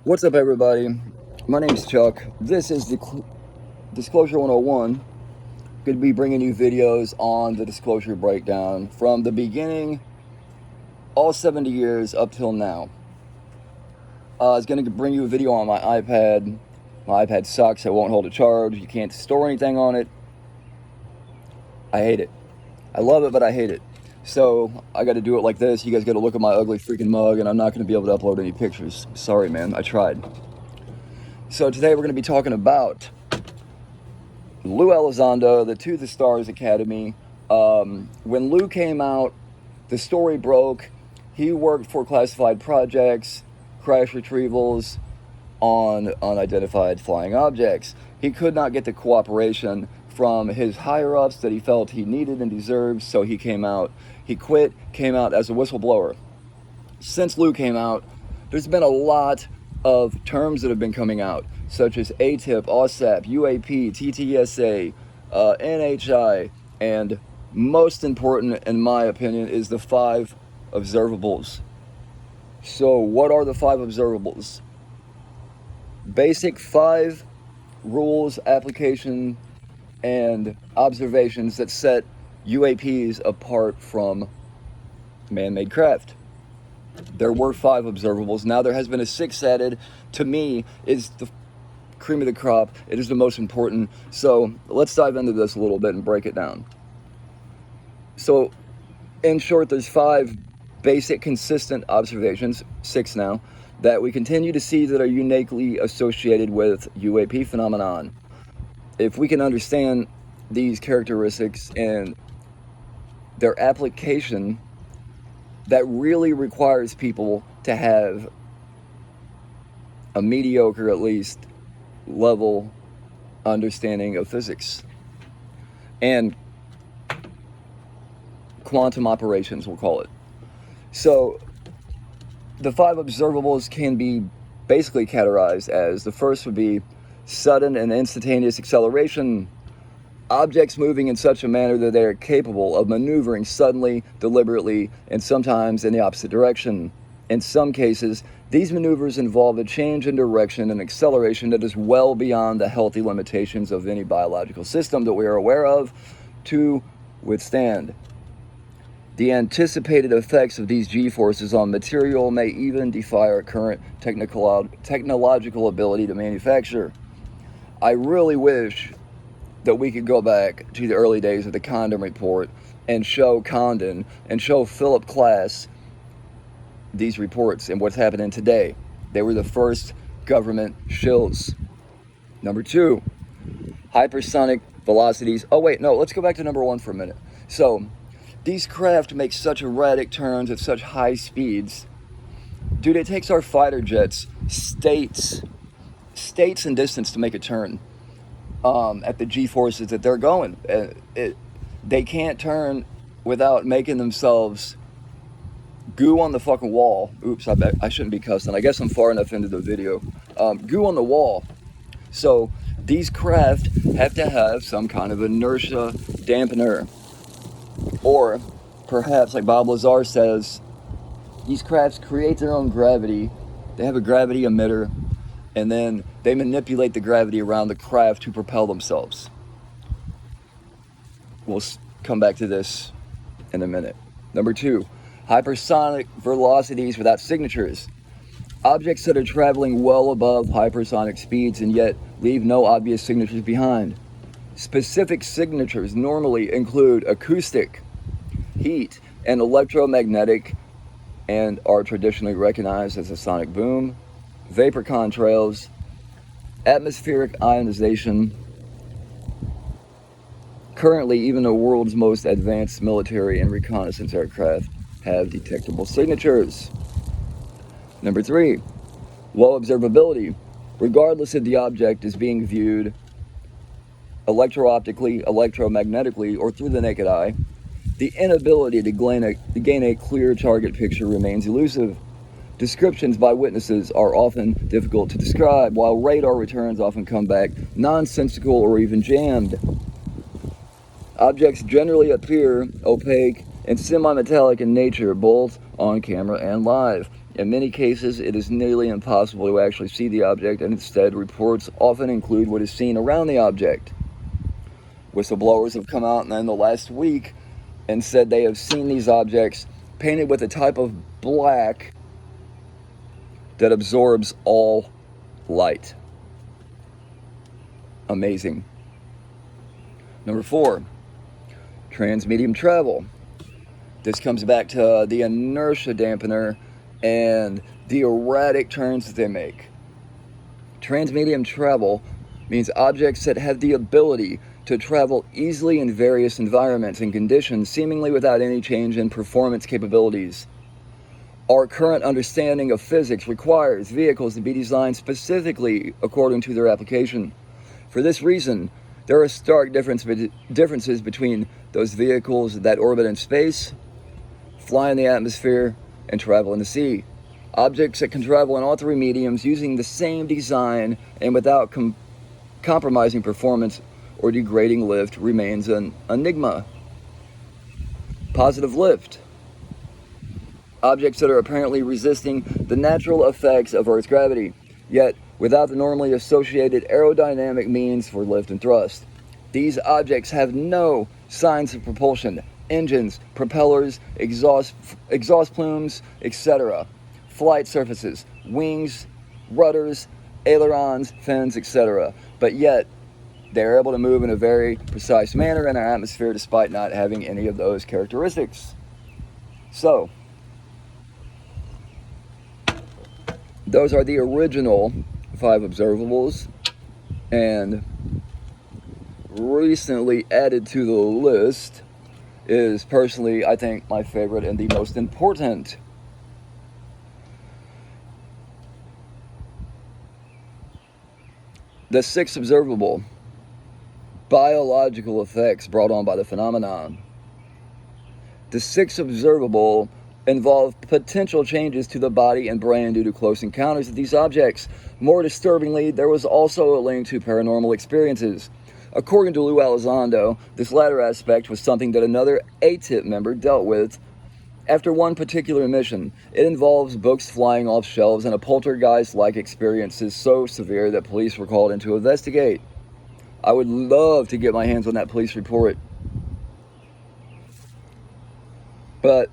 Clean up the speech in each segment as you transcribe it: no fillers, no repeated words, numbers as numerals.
What's up, everybody? My name's Chuck. This is the Disclosure 101. Going to be bringing you videos on the disclosure breakdown from the beginning, all 70 years up till now. I was going to bring you a video on my iPad. My iPad sucks. It won't hold a charge. You can't store anything on it. I hate it. I love it, but I hate it. So I got to do it like this. You guys got to look at my ugly freaking mug, and I'm not going to be able to upload any pictures. Sorry, man. I tried. So today we're going to be talking about Lou Elizondo, the To the Stars Academy. When Lou came out, the story broke. He worked for classified projects, crash retrievals on unidentified flying objects. He could not get the cooperation from his higher-ups that he felt he needed and deserved, so he came out. He quit, came out as a whistleblower. Since Lou came out, there's been a lot of terms that have been coming out, such as ATIP, OSAP, UAP, TTSA, NHI, and most important, in my opinion, is the 5 observables. So what are the 5 observables? Basic 5 rules, application, and observations that set UAPs apart from man-made craft. There were 5 observables. Now there has been a 6th added. To me, is the cream of the crop. It is the most important. So let's dive into this a little bit and break it down. So in short, there's 5 basic consistent observations, 6 now, that we continue to see that are uniquely associated with UAP phenomenon. If we can understand these characteristics and their application, that really requires people to have a mediocre, at least, level understanding of physics and quantum operations, we'll call it. So the 5 observables can be basically categorized as, the first would be sudden and instantaneous acceleration. Objects moving in such a manner that they are capable of maneuvering suddenly, deliberately, and sometimes in the opposite direction. In some cases, these maneuvers involve a change in direction and acceleration that is well beyond the healthy limitations of any biological system that we are aware of to withstand. The anticipated effects of these G-forces on material may even defy our current technological ability to manufacture. I really wish that we could go back to the early days of the Condon Report and show Condon and show Philip Klass these reports and what's happening today. They were the first government shills. Number 2, hypersonic velocities. Oh wait, no, let's go back to number 1 for a minute. So these craft make such erratic turns at such high speeds. Dude, it takes our fighter jets states and distance to make a turn at the G-forces that they're going. They can't turn without making themselves goo on the fucking wall. Oops, I shouldn't be cussing. I guess I'm far enough into the video. Goo on the wall. So these craft have to have some kind of inertia dampener. Or perhaps, like Bob Lazar says, these crafts create their own gravity. They have a gravity emitter, and then they manipulate the gravity around the craft to propel themselves. We'll come back to this in a minute. Number 2, hypersonic velocities without signatures. Objects that are traveling well above hypersonic speeds and yet leave no obvious signatures behind. Specific signatures normally include acoustic, heat, and electromagnetic, and are traditionally recognized as a sonic boom, vapor contrails, atmospheric ionization. Currently, even the world's most advanced military and reconnaissance aircraft have detectable signatures. Number 3, low observability. Regardless if the object is being viewed electro-optically, electromagnetically, or through the naked eye, the inability to gain a clear target picture remains elusive. Descriptions by witnesses are often difficult to describe, while radar returns often come back nonsensical or even jammed. Objects generally appear opaque and semi-metallic in nature, both on camera and live. In many cases, it is nearly impossible to actually see the object, and instead, reports often include what is seen around the object. Whistleblowers have come out in the last week and said they have seen these objects painted with a type of black that absorbs all light. Amazing. Number 4, transmedium travel. This comes back to the inertia dampener and the erratic turns that they make. Transmedium travel means objects that have the ability to travel easily in various environments and conditions, seemingly without any change in performance capabilities. Our current understanding of physics requires vehicles to be designed specifically according to their application. For this reason, there are stark differences between those vehicles that orbit in space, fly in the atmosphere, and travel in the sea. Objects that can travel in all three mediums using the same design and without compromising performance or degrading lift remains an enigma. Positive lift. Objects that are apparently resisting the natural effects of Earth's gravity, yet without the normally associated aerodynamic means for lift and thrust. These objects have no signs of propulsion, engines, propellers, exhaust plumes, etc., flight surfaces, wings, rudders, ailerons, fins, etc., but yet they are able to move in a very precise manner in our atmosphere despite not having any of those characteristics. So, those are the original 5 observables, and recently added to the list is personally, I think, my favorite and the most important. The 6th observable, biological effects brought on by the phenomenon. The 6th observable involve potential changes to the body and brain due to close encounters with these objects. More disturbingly, there was also a link to paranormal experiences. According to Lou Elizondo, this latter aspect was something that another ATIP member dealt with after one particular mission. It involves books flying off shelves and a poltergeist-like experiences so severe that police were called in to investigate. I would love to get my hands on that police report. But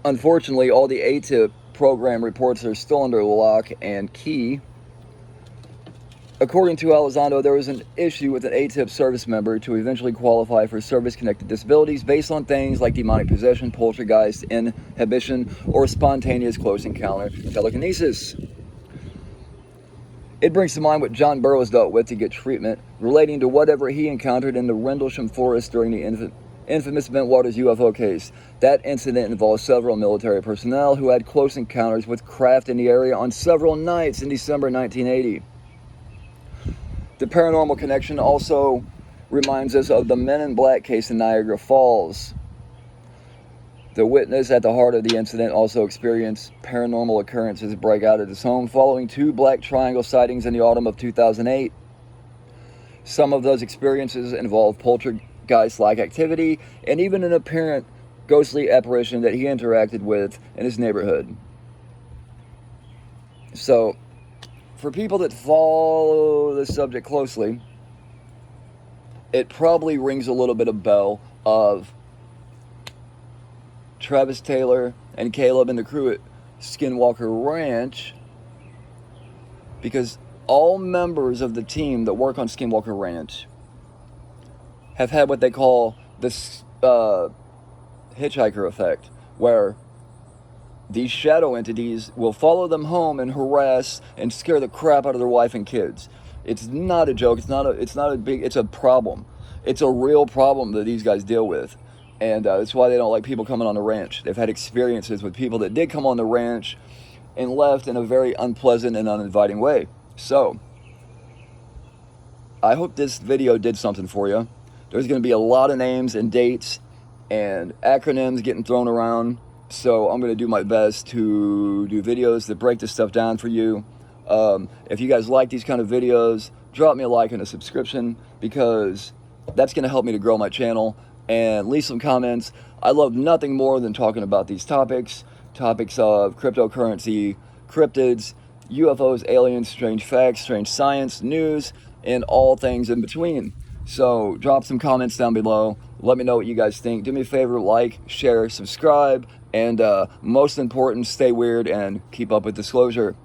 unfortunately, all the ATIP program reports are still under lock and key. According to Elizondo, there was an issue with an ATIP service member to eventually qualify for service-connected disabilities based on things like demonic possession, poltergeist, inhibition, or spontaneous close encounter telekinesis. It brings to mind what John Burroughs dealt with to get treatment relating to whatever he encountered in the Rendlesham Forest during the infamous Bentwaters UFO case. That incident involved several military personnel who had close encounters with craft in the area on several nights in December 1980. The paranormal connection also reminds us of the Men in Black case in Niagara Falls. The witness at the heart of the incident also experienced paranormal occurrences break out at his home following 2 black triangle sightings in the autumn of 2008. Some of those experiences involved poltergeist-like activity and even an apparent ghostly apparition that he interacted with in his neighborhood. So, for people that follow this subject closely, it probably rings a little bit of bell of Travis Taylor and Caleb and the crew at Skinwalker Ranch, because all members of the team that work on Skinwalker Ranch have had what they call the hitchhiker effect, where these shadow entities will follow them home and harass and scare the crap out of their wife and kids. It's not a joke. It's a problem. It's a real problem that these guys deal with. And that's why they don't like people coming on the ranch. They've had experiences with people that did come on the ranch and left in a very unpleasant and uninviting way. So, I hope this video did something for you. There's going to be a lot of names and dates and acronyms getting thrown around. So I'm going to do my best to do videos that break this stuff down for you. If you guys like these kind of videos, drop me a like and a subscription, because that's going to help me to grow my channel. And leave some comments. I love nothing more than talking about these topics topics of cryptocurrency, cryptids, UFOs, aliens, strange facts, strange science, news, and all things in between. So drop some comments down below. Let me know what you guys think. Do me a favor, like, share, subscribe, and most important, stay weird and keep up with disclosure.